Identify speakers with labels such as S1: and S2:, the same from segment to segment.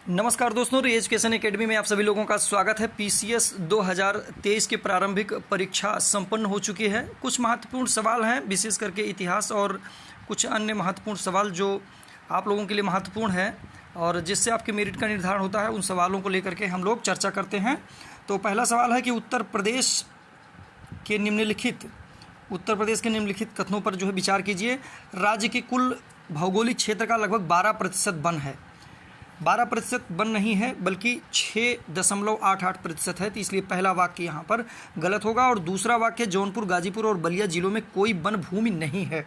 S1: नमस्कार दोस्तों, री एजुकेशन एकेडमी में आप सभी लोगों का स्वागत है। पीसीएस 2023 की प्रारंभिक परीक्षा संपन्न हो चुकी है। कुछ महत्वपूर्ण सवाल हैं, विशेष करके इतिहास और कुछ अन्य महत्वपूर्ण सवाल जो आप लोगों के लिए महत्वपूर्ण है और जिससे आपके मेरिट का निर्धारण होता है। उन सवालों को लेकर के हम लोग चर्चा करते हैं। तो पहला सवाल है कि उत्तर प्रदेश के निम्नलिखित कथनों पर जो है विचार कीजिए। राज्य के कुल भौगोलिक क्षेत्र का लगभग 12% वन है। 12% वन नहीं है बल्कि 6.88% है। तो इसलिए पहला वाक्य यहाँ पर गलत होगा। और दूसरा वाक्य, जौनपुर, गाजीपुर और बलिया जिलों में कोई वन भूमि नहीं है।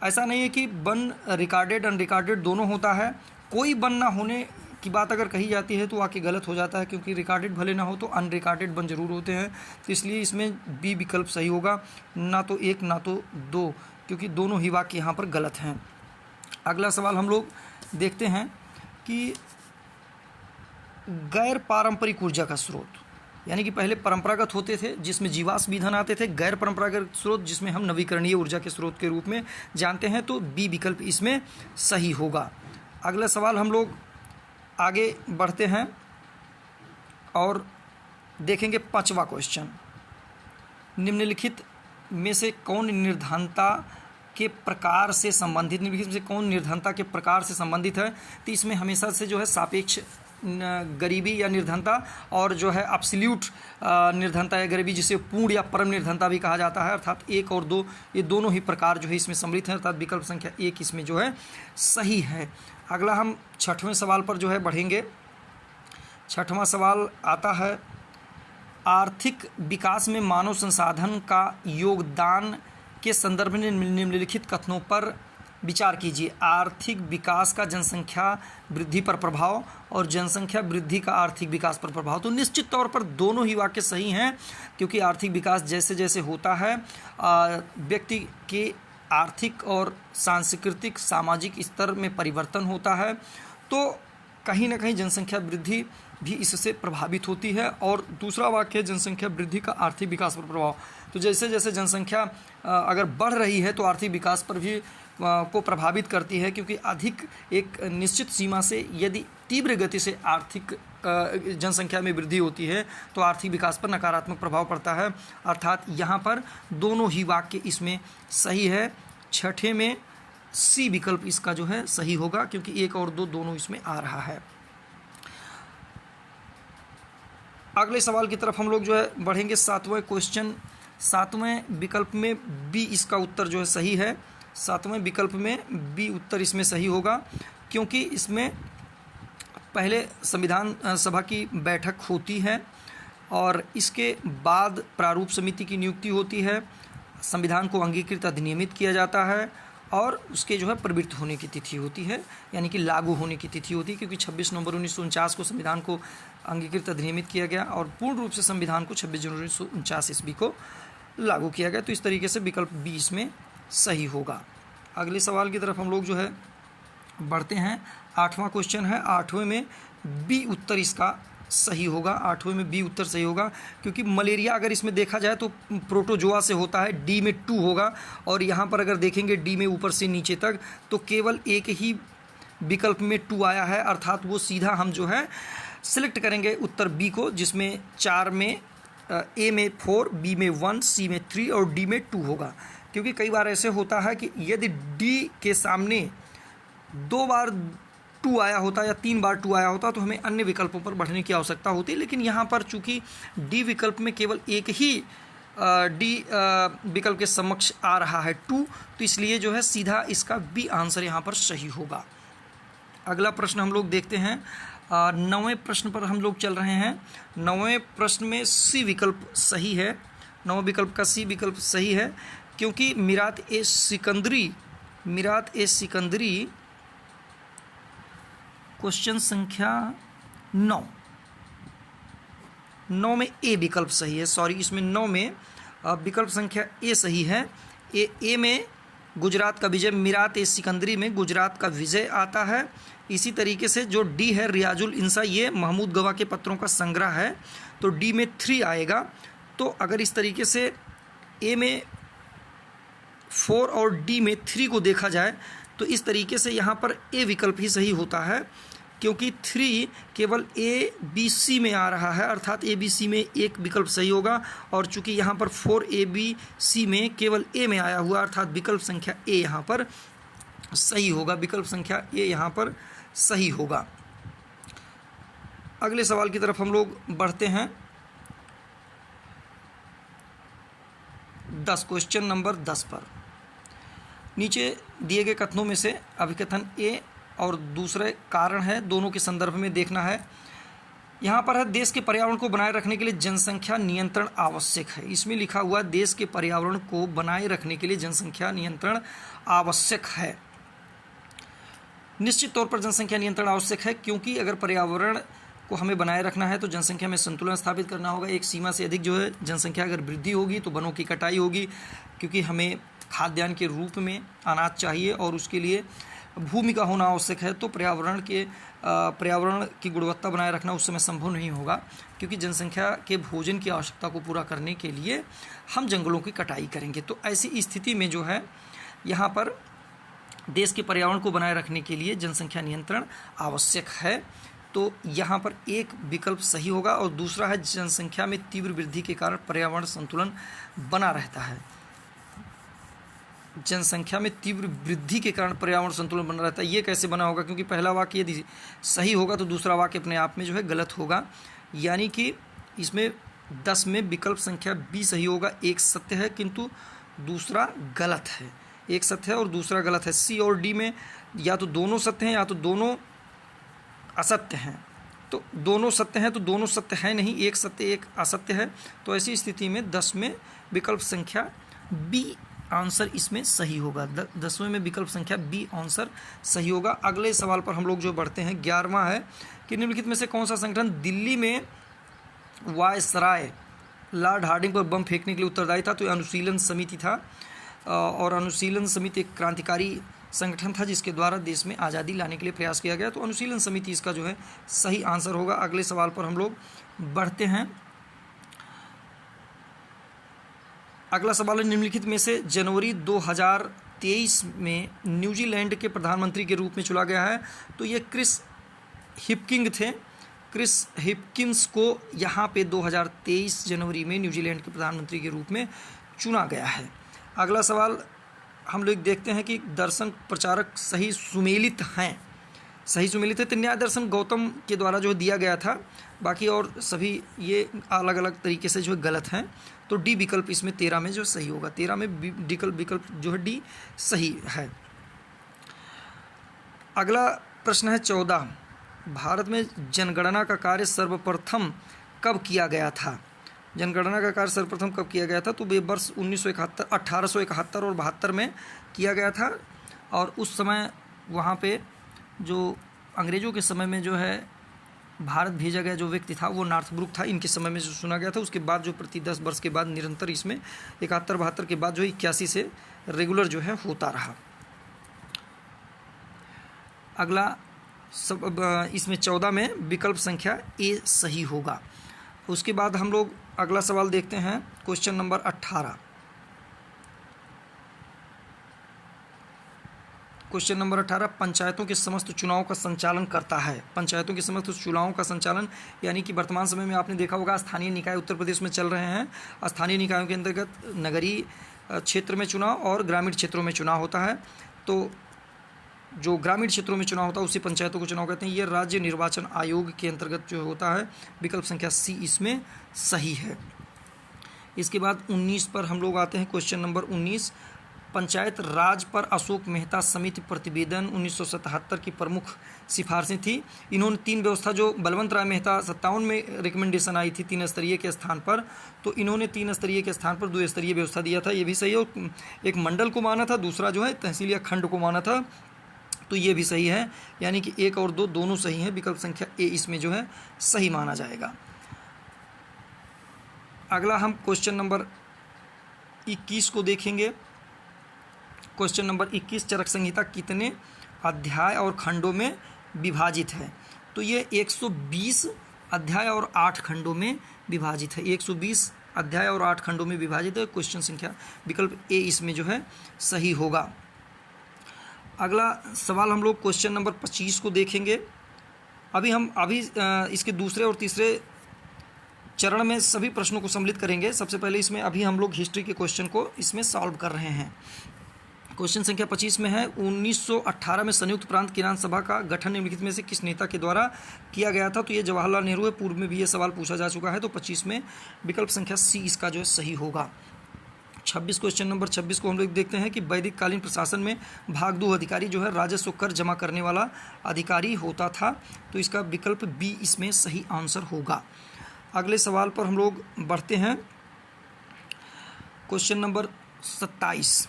S1: ऐसा नहीं है कि वन रिकॉर्डेड अनरिकॉर्डेड दोनों होता है। कोई वन ना होने की बात अगर कही जाती है तो वाक्य गलत हो जाता है, क्योंकि रिकॉर्डेड भले ना हो तो अनरिकॉर्डेड वन जरूर होते हैं। तो इसलिए इसमें बी विकल्प सही होगा, ना तो एक ना तो दो, क्योंकि दोनों ही वाक्य यहाँ पर गलत हैं। अगला सवाल हम लोग देखते हैं कि गैर पारंपरिक ऊर्जा का स्रोत, यानी कि पहले परंपरागत होते थे जिसमें जीवाश्म ईंधन आते थे, गैर परंपरागत स्रोत जिसमें हम नवीकरणीय ऊर्जा के स्रोत के रूप में जानते हैं। तो बी विकल्प इसमें सही होगा। अगला सवाल हम लोग आगे बढ़ते हैं और देखेंगे पांचवा क्वेश्चन। निम्नलिखित में से कौन निर्धनता के प्रकार से संबंधित है। तो इसमें हमेशा से जो है सापेक्ष गरीबी या निर्धनता और जो है एब्सोल्यूट निर्धनता या गरीबी, जिसे पूर्ण या परम निर्धनता भी कहा जाता है, अर्थात एक और दो, ये दोनों ही प्रकार जो है इसमें सम्मिलित हैं, अर्थात विकल्प संख्या एक इसमें जो है सही है। अगला हम छठवें सवाल पर जो है बढ़ेंगे। छठवां सवाल आता है, आर्थिक विकास में मानव संसाधन का योगदान के संदर्भ में निम्नलिखित कथनों पर विचार कीजिए। आर्थिक विकास का जनसंख्या वृद्धि पर प्रभाव और जनसंख्या वृद्धि का आर्थिक विकास पर प्रभाव। तो निश्चित तौर पर दोनों ही वाक्य सही हैं, क्योंकि आर्थिक विकास जैसे जैसे होता है व्यक्ति के आर्थिक और सांस्कृतिक सामाजिक स्तर में परिवर्तन होता है, तो कहीं ना कहीं जनसंख्या वृद्धि भी इससे प्रभावित होती है। और दूसरा वाक्य है, जनसंख्या वृद्धि का आर्थिक विकास पर प्रभाव। तो जैसे जैसे जनसंख्या अगर बढ़ रही है तो आर्थिक विकास पर भी को प्रभावित करती है, क्योंकि अधिक एक निश्चित सीमा से यदि तीव्र गति से आर्थिक जनसंख्या में वृद्धि होती है तो आर्थिक विकास पर नकारात्मक प्रभाव पड़ता है। अर्थात यहाँ पर दोनों ही वाक्य इसमें सही है। छठे में सी विकल्प इसका जो है सही होगा, क्योंकि एक और दो दोनों इसमें आ रहा है। अगले सवाल की तरफ हम लोग जो है बढ़ेंगे। सातवें क्वेश्चन, सातवें विकल्प में बी इसका उत्तर जो है सही है। सातवें विकल्प में बी उत्तर इसमें सही होगा, क्योंकि इसमें पहले संविधान सभा की बैठक होती है और इसके बाद प्रारूप समिति की नियुक्ति होती है, संविधान को अंगीकृत अधिनियमित किया जाता है और उसके जो है प्रवृत्त होने की तिथि होती है, यानी कि लागू होने की तिथि होती है, क्योंकि 26 नवंबर 1949 को संविधान को अंगीकृत अधिनियमित किया गया और पूर्ण रूप से संविधान को 26 जनवरी 1949 ईस्वी को लागू किया गया। तो इस तरीके से विकल्प बी इसमें सही होगा। अगले सवाल की तरफ हम लोग जो है बढ़ते हैं। आठवां क्वेश्चन है, आठवें में बी उत्तर इसका सही होगा। आठवें में बी उत्तर सही होगा, क्योंकि मलेरिया अगर इसमें देखा जाए तो प्रोटोजोआ से होता है, डी में 2 होगा। और यहाँ पर अगर देखेंगे डी में ऊपर से नीचे तक तो केवल एक ही विकल्प में 2 आया है, अर्थात वो सीधा हम जो है सिलेक्ट करेंगे उत्तर बी को, जिसमें 4 में ए में 4, बी में 1, सी में 3 और डी में 2 होगा। क्योंकि कई बार ऐसे होता है कि यदि डी के सामने 2 बार 2 आया होता या 3 बार 2 आया होता तो हमें अन्य विकल्पों पर बढ़ने की आवश्यकता होती, लेकिन यहाँ पर चूंकि डी विकल्प में केवल एक ही डी विकल्प के समक्ष आ रहा है 2, तो इसलिए जो है सीधा इसका बी आंसर यहाँ पर सही होगा। अगला प्रश्न हम लोग देखते हैं। 9वें प्रश्न पर हम लोग चल रहे हैं। 9वें प्रश्न में सी विकल्प सही है। 9वें विकल्प का सी विकल्प सही है, क्योंकि मीरात ए सिकंदरी क्वेश्चन संख्या 9 में ए विकल्प सही है। सॉरी, इसमें 9 में विकल्प संख्या ए सही है। ए में गुजरात का विजय, मीरात ए सिकंदरी में गुजरात का विजय आता है। इसी तरीके से जो डी है रियाजुल इंसा, ये महमूद गवा के पत्रों का संग्रह है, तो डी में 3 आएगा। तो अगर इस तरीके से ए में 4 और डी में 3 को देखा जाए तो इस तरीके से यहाँ पर ए विकल्प ही सही होता है। क्योंकि 3 केवल ए बी सी में आ रहा है, अर्थात ए बी सी में एक विकल्प सही होगा, और चूंकि यहाँ पर 4 ए बी सी में केवल ए में आया हुआ, अर्थात विकल्प संख्या ए यहाँ पर सही होगा, विकल्प संख्या ए यहाँ पर सही होगा। अगले सवाल की तरफ हम लोग बढ़ते हैं। 10 क्वेश्चन नंबर 10 पर नीचे दिए गए कथनों में से अभिकथन ए और दूसरे कारण है, दोनों के संदर्भ में देखना है। यहाँ पर है देश के पर्यावरण को बनाए रखने के लिए जनसंख्या नियंत्रण आवश्यक है। इसमें लिखा हुआ देश के पर्यावरण को बनाए रखने के लिए जनसंख्या नियंत्रण आवश्यक है। निश्चित तौर पर जनसंख्या नियंत्रण आवश्यक है, क्योंकि अगर पर्यावरण को हमें बनाए रखना है तो जनसंख्या में संतुलन स्थापित करना होगा। एक सीमा से अधिक जो है जनसंख्या अगर वृद्धि होगी तो वनों की कटाई होगी, क्योंकि हमें खाद्यान्न के रूप में अनाज चाहिए और उसके लिए भूमि का होना आवश्यक है। तो पर्यावरण की गुणवत्ता बनाए रखना उस समय संभव नहीं होगा, क्योंकि जनसंख्या के भोजन की आवश्यकता को पूरा करने के लिए हम जंगलों की कटाई करेंगे। तो ऐसी स्थिति में जो है यहाँ पर देश के पर्यावरण को बनाए रखने के लिए जनसंख्या नियंत्रण आवश्यक है। तो यहाँ पर एक विकल्प सही होगा, और दूसरा है जनसंख्या में तीव्र वृद्धि के कारण पर्यावरण संतुलन बना रहता है। जनसंख्या में तीव्र वृद्धि के कारण पर्यावरण संतुलन बना रहता है, ये कैसे बना होगा? क्योंकि पहला वाक्य यदि सही होगा तो दूसरा वाक्य अपने आप में जो है गलत होगा, यानी कि इसमें 10 में विकल्प संख्या बी सही होगा। एक सत्य है किंतु दूसरा गलत है, एक सत्य है और दूसरा गलत है। सी और डी में या तो दोनों सत्य हैं या तो दोनों असत्य हैं। तो दोनों सत्य हैं तो दोनों सत्य है नहीं, एक सत्य एक असत्य है। तो ऐसी स्थिति में 10 में विकल्प संख्या बी आंसर इसमें सही होगा। 10वें में विकल्प संख्या बी आंसर सही होगा। अगले सवाल पर हम लोग जो बढ़ते हैं, 11वां है कि निम्नलिखित में से कौन सा संगठन दिल्ली में वायसराय लॉर्ड हार्डिंग पर बम फेंकने के लिए उत्तरदायी था? तो अनुशीलन समिति था, और अनुशीलन समिति एक क्रांतिकारी संगठन था जिसके द्वारा देश में आज़ादी लाने के लिए प्रयास किया गया। तो अनुशीलन समिति इसका जो है सही आंसर होगा। अगले सवाल पर हम लोग बढ़ते हैं। अगला सवाल है निम्नलिखित में से जनवरी 2023 में न्यूजीलैंड के प्रधानमंत्री के रूप में चुना गया है? तो ये क्रिस हिपकिंस थे। क्रिस हिपकिंस को यहाँ पे 2023 जनवरी में न्यूजीलैंड के प्रधानमंत्री के रूप में चुना गया है। अगला सवाल हम लोग देखते हैं कि दर्शन प्रचारक सही सुमेलित हैं, सही सुमेलित है। तो न्याय दर्शन गौतम के द्वारा जो दिया गया था, बाकी और सभी ये अलग अलग तरीके से जो है गलत हैं। तो डी विकल्प इसमें 13 में जो सही होगा, 13 में विकल्प जो है डी सही है। अगला प्रश्न है 14, भारत में जनगणना का कार्य सर्वप्रथम कब किया गया था? जनगणना का कार्य सर्वप्रथम कब किया गया था? तो वे वर्ष 1871 और 72 में किया गया था। और उस समय वहाँ पे जो अंग्रेज़ों के समय में जो है भारत भेजा गया जो व्यक्ति था वो नॉर्थब्रुक था। इनके समय में जो चुना गया था, उसके बाद जो प्रति 10 वर्ष के बाद निरंतर इसमें 71-72 के बाद जो 81 से रेगुलर जो है होता रहा। अगला इसमें 14 में विकल्प संख्या ए सही होगा। उसके बाद हम लोग अगला सवाल देखते हैं, क्वेश्चन नंबर 18। क्वेश्चन नंबर 18, पंचायतों के समस्त चुनावों का संचालन करता है? पंचायतों के समस्त चुनावों का संचालन यानी कि वर्तमान समय में आपने देखा होगा स्थानीय निकाय उत्तर प्रदेश में चल रहे हैं। स्थानीय निकायों के अंतर्गत नगरीय क्षेत्र में चुनाव और ग्रामीण क्षेत्रों में चुनाव होता है। तो जो ग्रामीण क्षेत्रों में चुनाव होता है उसी पंचायतों को चुनाव कहते हैं। ये राज्य निर्वाचन आयोग के अंतर्गत जो होता है। विकल्प संख्या सी इसमें सही है। इसके बाद 19 पर हम लोग आते हैं, क्वेश्चन नंबर 19, पंचायत राज पर अशोक मेहता समिति प्रतिवेदन 1977 की प्रमुख सिफारिशें थी। इन्होंने 3 व्यवस्था, जो बलवंत राय मेहता 57 में रिकमेंडेशन आई थी 3 स्तरीय के स्थान पर, तो इन्होंने 3 स्तरीय के स्थान पर 2 स्तरीय व्यवस्था दिया था, ये भी सही है। एक मंडल को माना था, दूसरा जो है तहसील या खंड को माना था, तो ये भी सही है। यानी कि 1 और 2 दोनों सही हैं। विकल्प संख्या ए इसमें जो है सही माना जाएगा। अगला हम क्वेश्चन नंबर 21 को देखेंगे। क्वेश्चन नंबर 21, चरक संहिता कितने अध्याय और खंडों में विभाजित है? तो ये 120 अध्याय और 8 खंडों में विभाजित है। 120 अध्याय और 8 खंडों में विभाजित है। क्वेश्चन संख्या विकल्प ए इसमें जो है सही होगा। अगला सवाल हम लोग क्वेश्चन नंबर 25 को देखेंगे। अभी इसके दूसरे और तीसरे चरण में सभी प्रश्नों को सम्मिलित करेंगे। सबसे पहले इसमें अभी हम लोग हिस्ट्री के क्वेश्चन को इसमें सॉल्व कर रहे हैं। क्वेश्चन संख्या 25 में है 1918 में संयुक्त प्रांत किसान सभा का गठन निम्नलिखित में से किस नेता के द्वारा किया गया था। तो ये जवाहरलाल नेहरू है, पूर्व में भी ये सवाल पूछा जा चुका है। तो 25 में विकल्प संख्या सी इसका जो है सही होगा। 26 क्वेश्चन नंबर 26 को हम लोग देखते हैं कि वैदिक कालीन प्रशासन में भागदू अधिकारी जो है राजस्व कर जमा करने वाला अधिकारी होता था। तो इसका विकल्प बी इसमें सही आंसर होगा। अगले सवाल पर हम लोग बढ़ते हैं। क्वेश्चन नंबर 27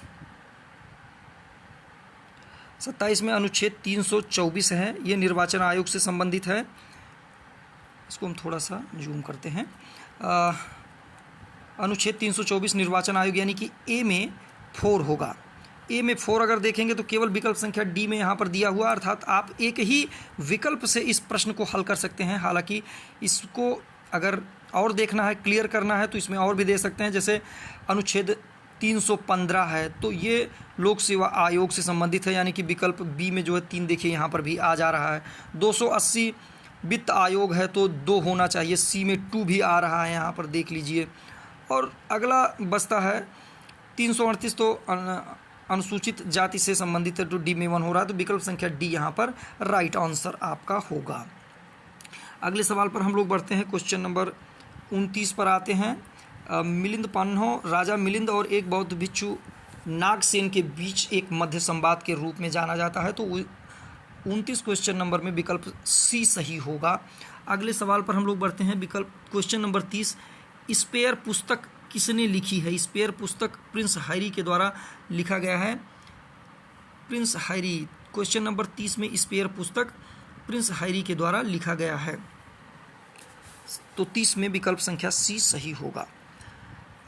S1: में अनुच्छेद 324 है, ये निर्वाचन आयोग से संबंधित है। इसको हम थोड़ा सा जूम करते हैं। अनुच्छेद 324 निर्वाचन आयोग यानी कि ए में 4 होगा। ए में 4 अगर देखेंगे तो केवल विकल्प संख्या डी में यहाँ पर दिया हुआ, अर्थात आप एक ही विकल्प से इस प्रश्न को हल कर सकते हैं। हालांकि इसको अगर और देखना है, क्लियर करना है, तो इसमें और भी दे सकते हैं। जैसे अनुच्छेद 315 है तो ये लोक सेवा आयोग से संबंधित है, यानी कि विकल्प बी में जो है 3 देखिए यहाँ पर भी आ जा रहा है। 280 वित्त आयोग है तो 2 होना चाहिए, सी में 2 भी आ रहा है, यहाँ पर देख लीजिए। और अगला बचता है 338 तो अनुसूचित जाति से संबंधित है, तो डी में 1 हो रहा है। तो विकल्प संख्या डी यहाँ पर राइट आंसर आपका होगा। अगले सवाल पर हम लोग बढ़ते हैं। क्वेश्चन नंबर 29 पर आते हैं। मिलिंद पान्हो, राजा मिलिंद और एक बौद्ध भिक्षु नागसेन के बीच एक मध्य संवाद के रूप में जाना जाता है। तो 29 क्वेश्चन नंबर में विकल्प सी सही होगा। अगले सवाल पर हम लोग बढ़ते हैं। विकल्प क्वेश्चन नंबर 30, स्पेयर पुस्तक किसने लिखी है। स्पेयर पुस्तक प्रिंस हैरी के द्वारा लिखा गया है। प्रिंस हैरी, क्वेश्चन नंबर 30 में स्पेयर पुस्तक प्रिंस हैरी के द्वारा लिखा गया है। तो 30 में विकल्प संख्या सी सही होगा।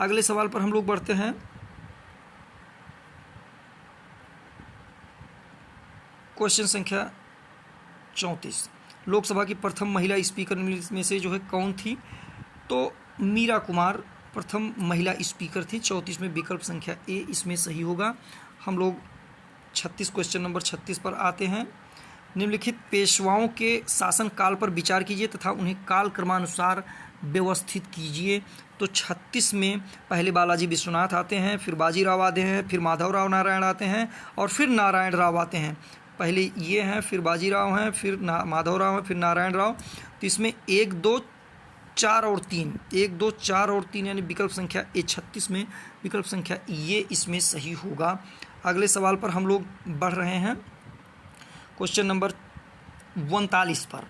S1: अगले सवाल पर हम लोग बढ़ते हैं। क्वेश्चन संख्या 34, लोकसभा की प्रथम महिला स्पीकर में से जो है कौन थी। तो मीरा कुमार प्रथम महिला स्पीकर थी। 34 में विकल्प संख्या ए इसमें सही होगा। हम लोग 36 क्वेश्चन नंबर 36 पर आते हैं। निम्नलिखित पेशवाओं के शासन काल पर विचार कीजिए तथा उन्हें काल क्रमानुसार व्यवस्थित कीजिए। तो 36 में पहले बालाजी विश्वनाथ आते हैं, फिर बाजीराव आते हैं, फिर माधवराव नारायण आते हैं और फिर नारायण राव आते हैं। पहले ये हैं, फिर बाजीराव हैं, फिर माधवराव हैं, फिर नारायण राव। तो इसमें 1, 2, 4 और 3, 1, 2, 4 और 3 यानी विकल्प संख्या ए 36 में विकल्प संख्या ये इसमें सही होगा। अगले सवाल पर हम लोग बढ़ रहे हैं। क्वेश्चन नंबर 39 पर।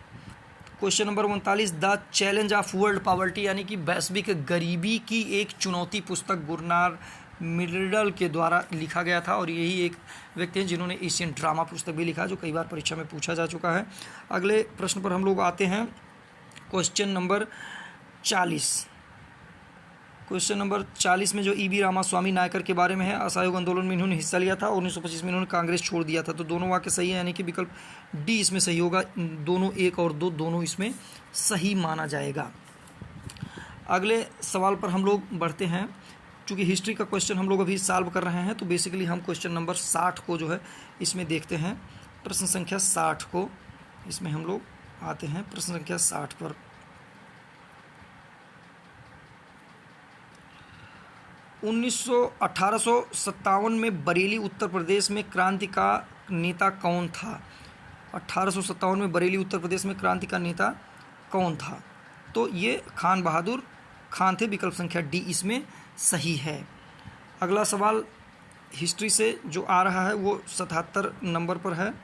S1: Question number 39, the challenge of world poverty यानी कि वैश्विक गरीबी की एक चुनौती पुस्तक गुरनार मिडल के द्वारा लिखा गया था। और यही एक व्यक्ति हैं जिन्होंने एशियन ड्रामा पुस्तक भी लिखा, जो कई बार परीक्षा में पूछा जा चुका है। अगले प्रश्न पर हम लोग आते हैं। Question number 40। क्वेश्चन नंबर 40 में जो ई.वी. रामास्वामी नायकर के बारे में है। असहयोग आंदोलन में इन्होंने हिस्सा लिया था। 1925 में इन्होंने कांग्रेस छोड़ दिया था। तो दोनों वाक्य सही है, यानी कि विकल्प डी इसमें सही होगा। दोनों 1 और 2 दोनों इसमें सही माना जाएगा। अगले सवाल पर हम लोग बढ़ते हैं। चूँकि हिस्ट्री का क्वेश्चन हम लोग अभी सॉल्व कर रहे हैं, तो बेसिकली हम क्वेश्चन नंबर 60 को जो है इसमें देखते हैं। प्रश्न संख्या 60 को इसमें हम लोग आते हैं। प्रश्न संख्या 60 पर 1857 में बरेली उत्तर प्रदेश में क्रांति का नेता कौन था। 1857 में बरेली उत्तर प्रदेश में क्रांति का नेता कौन था। तो ये खान बहादुर खान थे। विकल्प संख्या डी इसमें सही है। अगला सवाल हिस्ट्री से जो आ रहा है वो 77 नंबर पर है।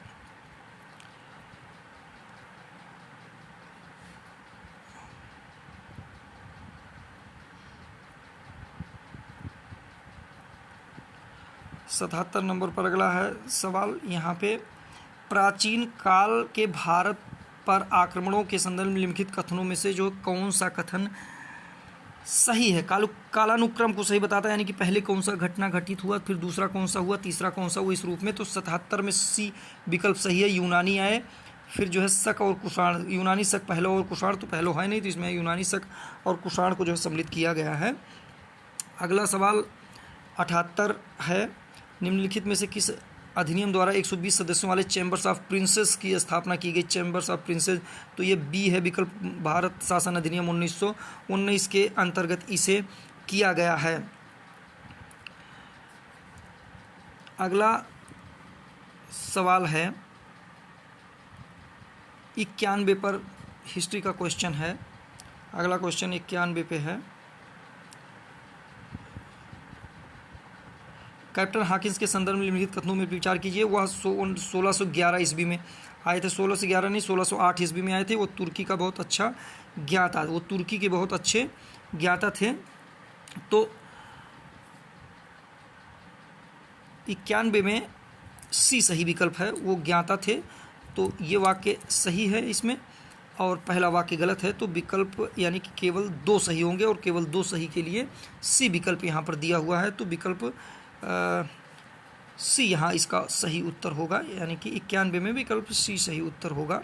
S1: सतहत्तर नंबर पर अगला है सवाल। यहाँ पे प्राचीन काल के भारत पर आक्रमणों के संदर्भ में निम्नलिखित कथनों में से जो कौन सा कथन सही है। कालानुक्रम को सही बताता है, यानी कि पहले कौन सा घटना घटित हुआ, फिर दूसरा कौन सा हुआ, तीसरा कौन सा हुआ, इस रूप में। तो 77 में सी विकल्प सही है। यूनानी आए, फिर जो है शक और कुषाण। यूनानी शक पहला और कुषाण तो पहलो है नहीं, तो इसमें यूनानी शक और कुषाण को जो है सम्मिलित किया गया है। अगला सवाल 78 है। निम्नलिखित में से किस अधिनियम द्वारा 120 सदस्यों वाले चैम्बर्स ऑफ प्रिंसेस की स्थापना की गई, चैम्बर्स ऑफ प्रिंसेस, तो ये बी है विकल्प। भारत शासन अधिनियम 1919 के अंतर्गत इसे किया गया है। अगला सवाल है 91 पर हिस्ट्री का क्वेश्चन है। अगला क्वेश्चन 91 पे है। कैप्टन हॉकिंस के संदर्भ में निम्नलिखित कथनों में विचार कीजिए। वह 1611 ईस्वी में आए थे। 1611 नहीं, 1608 ईस्वी में आए थे। वो तुर्की का बहुत अच्छा ज्ञाता, वो तुर्की के बहुत अच्छे ज्ञाता थे। तो 91 में सी सही विकल्प है, वो ज्ञाता थे। तो ये वाक्य सही है इसमें, और पहला वाक्य गलत है। तो विकल्प यानी कि केवल 2 सही होंगे, और केवल 2 सही के लिए सी विकल्प यहाँ पर दिया हुआ है। तो विकल्प सी यहाँ इसका सही उत्तर होगा, यानी कि 91 में विकल्प सी सही उत्तर होगा।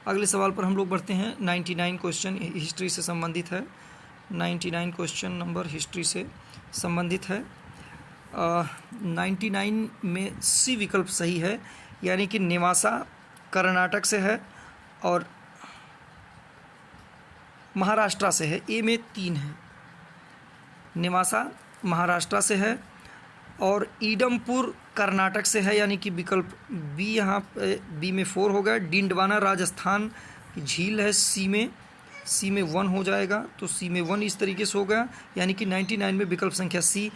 S1: अगले सवाल पर हम लोग बढ़ते हैं। 99 क्वेश्चन हिस्ट्री से संबंधित है। 99 क्वेश्चन नंबर हिस्ट्री से संबंधित है। 99 में सी विकल्प सही है, यानी कि नेवासा कर्नाटक से है और महाराष्ट्र से है। ए में 3 है, नेवासा महाराष्ट्र से है और ईडमपुर कर्नाटक से है, यानी कि विकल्प बी यहाँ बी में 4 हो गया। डिंडवाना राजस्थान की झील है, सी में 1 हो जाएगा। तो सी में 1 इस तरीके से हो गया, यानी कि 99 में विकल्प संख्या सी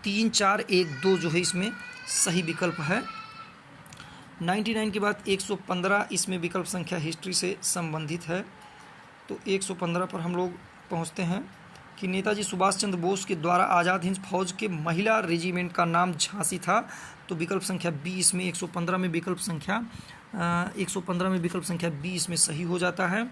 S1: 3, 4, 1, 2 जो है इसमें सही विकल्प है। 99 के बाद 115 इसमें विकल्प संख्या हिस्ट्री से संबंधित है। तो 115 पर हम लोग पहुंचते हैं कि नेताजी सुभाष चंद्र बोस के द्वारा आज़ाद हिंद फौज के महिला रेजिमेंट का नाम झांसी था। तो विकल्प संख्या बी इसमें 115 में विकल्प संख्या 115 में विकल्प संख्या बी इसमें सही हो जाता है।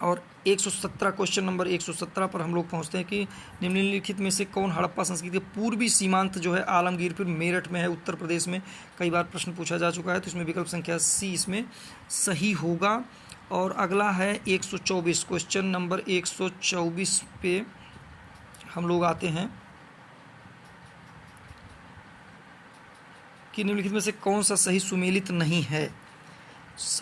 S1: और 117 क्वेश्चन नंबर 117 पर हम लोग पहुंचते हैं कि निम्नलिखित में से कौन हड़प्पा संस्कृति के पूर्वी सीमांत जो है आलमगीरपुर मेरठ में है, उत्तर प्रदेश में। कई बार प्रश्न पूछा जा चुका है, तो इसमें विकल्प संख्या सी इसमें सही होगा। और अगला है 124 क्वेश्चन नंबर 124 पे हम लोग आते हैं कि निम्नलिखित में से कौन सा सही सुमेलित नहीं है।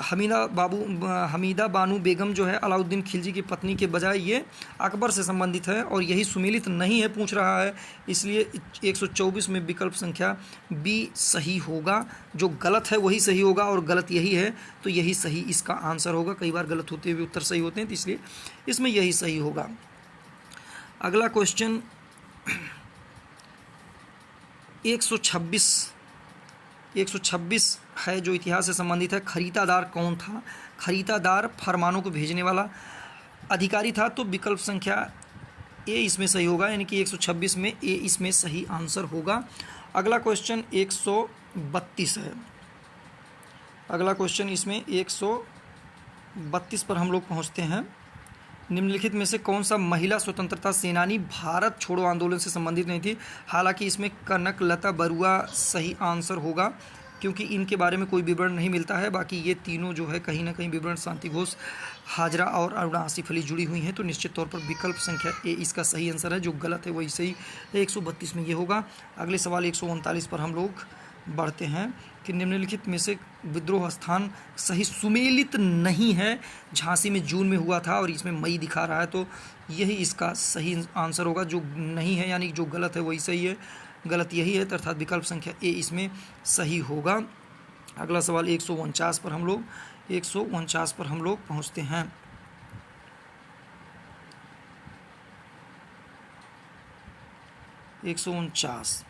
S1: हमीदा बानू बेगम जो है अलाउद्दीन खिलजी की पत्नी के बजाय ये अकबर से संबंधित है, और यही सुमेलित नहीं है पूछ रहा है, इसलिए 124 में विकल्प संख्या बी सही होगा। जो गलत है वही सही होगा, और गलत यही है, तो यही सही इसका आंसर होगा। कई बार गलत होते हुए उत्तर सही होते हैं, तो इसलिए इसमें यही सही होगा। अगला क्वेश्चन 126 है, जो इतिहास से संबंधित है। खरीदादार कौन था? खरीदादार फरमानों को भेजने वाला अधिकारी था। तो विकल्प संख्या ए इसमें सही होगा, यानी कि 126 में ए इसमें सही आंसर होगा। अगला क्वेश्चन 132 है। अगला क्वेश्चन इसमें 132 पर हम लोग पहुंचते हैं। निम्नलिखित में से कौन सा महिला स्वतंत्रता सेनानी भारत छोड़ो आंदोलन से संबंधित नहीं थी? हालांकि इसमें कनकलता बरुआ सही आंसर होगा, क्योंकि इनके बारे में कोई विवरण नहीं मिलता है। बाकी ये तीनों जो है कहीं ना कहीं विवरण शांति घोष, हाजरा और अरुणा आसिफ अली जुड़ी हुई हैं। तो निश्चित तौर पर विकल्प संख्या ए इसका सही आंसर है। जो गलत है वही सही है, 132 में ये होगा। अगले सवाल 139 पर हम लोग बढ़ते हैं कि निम्नलिखित में से विद्रोह स्थान सही सुमेलित नहीं है। झांसी में जून में हुआ था और इसमें मई दिखा रहा है, तो यही इसका सही आंसर होगा। जो नहीं है यानी जो गलत है वही सही है, गलत यही है, अर्थात विकल्प संख्या ए इसमें सही होगा। अगला सवाल 149 पर हम लोग पहुंचते हैं। 149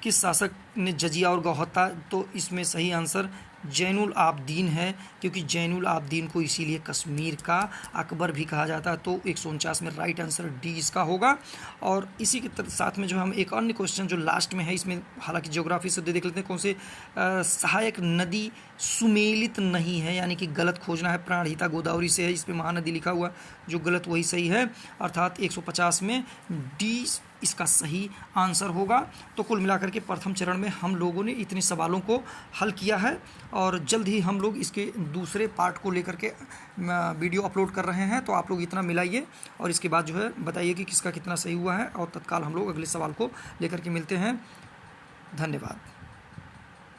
S1: किस शासक ने जजिया और गौहत्ता? तो इसमें सही आंसर जैनुल आबदीन है, क्योंकि जैनुल आबदीन को इसीलिए कश्मीर का अकबर भी कहा जाता है। तो 149 में राइट आंसर डी इसका होगा। और इसी के साथ में जो हम एक अन्य क्वेश्चन जो लास्ट में है, इसमें हालांकि ज्योग्राफी से देख लेते हैं कौन से सहायक नदी सुमेलित नहीं है, यानी कि गलत खोजना है। प्राणहिता गोदावरी से है, इस पर महानदी लिखा हुआ, जो गलत वही सही है, अर्थात 150 में डी इसका सही आंसर होगा। तो कुल मिलाकर के प्रथम चरण में हम लोगों ने इतने सवालों को हल किया है और जल्द ही हम लोग इसके दूसरे पार्ट को लेकर के वीडियो अपलोड कर रहे हैं। तो आप लोग इतना मिलाइए और इसके बाद जो है बताइए कि किसका कितना सही हुआ है, और तत्काल हम लोग अगले सवाल को लेकर के मिलते हैं। धन्यवाद।